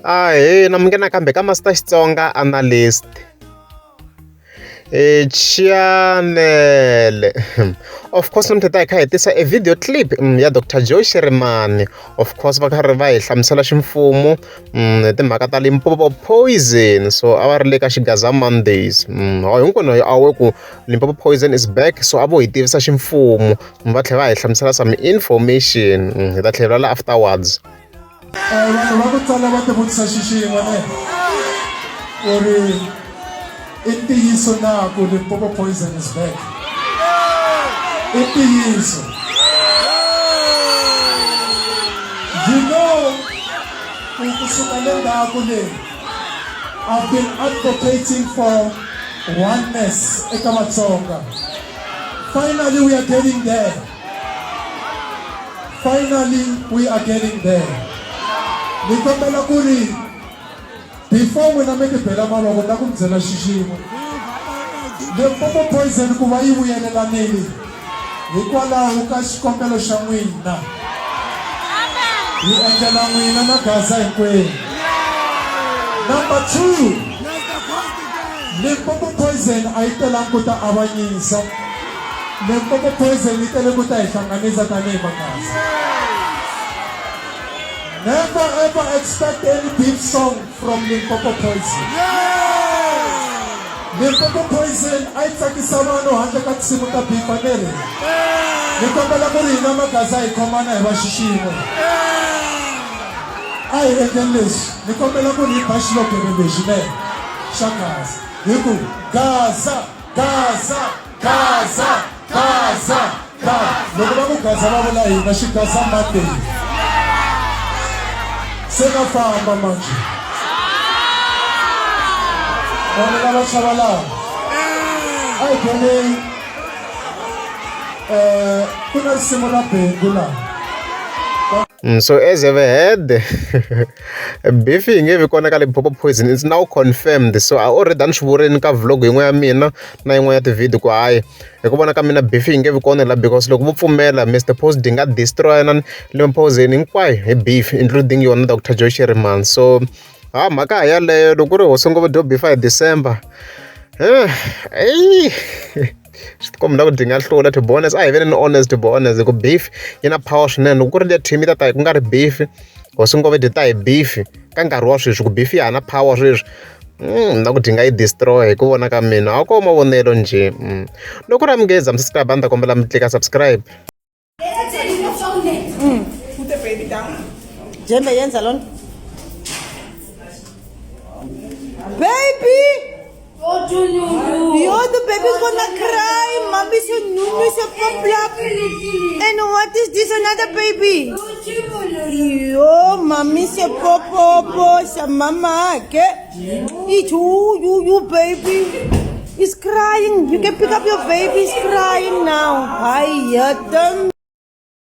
Hey, namungena kambe ka Master Xitsonga analyst. Channel. Of course, namteta hi tisa a video clip ya Dr. Joe Shirimani. Of course, va karhi va hi hlamusela ximfumo timhaka ta Limpopo Poison. So a va ri le ka Xigaza Mondays. Hinkwenu hi awe ku Limpopo Poison is back. So a vo hi tivisa ximfumo. Va tlhela va hi hlamusela some information. Hi ta tlhela afterwards. Vanhu va ku tala va ti vutisa xixin'we ku ri I ntiyiso na ku Limpopo Poison is back. I ntiyiso. You know, kusuka le ndzhaku leyi I've been advocating for oneness eka Matsonga. Finally we are getting there. Finally we are getting there. Nikombela ku ri before when I make a bela maloko na ku byela xiximo Limpopo Poison ku va yi vuyelelanile hikwalaho ka xikombelo xa n'wina hi endlela n'wina na gaza hinkwenu. Number 2, Limpopo Poison a yi telangi ku ta avanyisa. Limpopo Poison yi tele ku ta hi hlanganisa tanihi magaza. Never ever expect any beef song from Limpopo Poison. Limpopo Poison I tsakisa vanhu handle ka tinsimu ta beef anele. Ni kombela ku ri hina magaza hi khomana hi va xiximo. A hi endleni leswi. Ni kombela ku ri hi ba xilobelo lexi ne xa gaza. Hi ku gaza, gaza, gaza, gaza, gaza. Loko va ku gaza va vula hina Xigaza Monday. Sena famba manje. Vanhu lava xavalaka a hi byeleni ku na risimu ra bhengu laha. So as ever heard, beef yi nge vi kona ka Limpopo Poison, it's now confirmed. So I already done swivurini ka vlog yin'we ya mina na yin'we ya ti-video ku hayi hi ku vona ka mina beef yi nge vi kona la because loko vo pfumela Mr. Post di nga destroy na Limpopo Poison hinkwayo hi beef including yona Dr. Joe Shirimani. So mhaka ha yaleyo loko ku ri hosi ngopfu dyo beef hi December Komba ku dinga hlula to be honest. I even honest to be honest ku beef yi na power swinene. Loko ku ri le team yi ta ta ku nga ri beef hosi ngopfu di ta hi beef ka nkarhi wa sweswi ku beef ya na power sweswi na ku dinga yi destroy hi ku vona ka mina a ko mavonelo nje. Loko ra mungheza mi subscribe a ni ta kombela mi klika subscribe. Jembe yenza lona. Baby! Yo, the baby's gonna cry. Mommy's so nunu's a pop. And what is this, another baby? Yo, mommy's a pop, sa mama, okay? It's you, baby. He's crying. You can pick up your baby. He's crying now. Hi,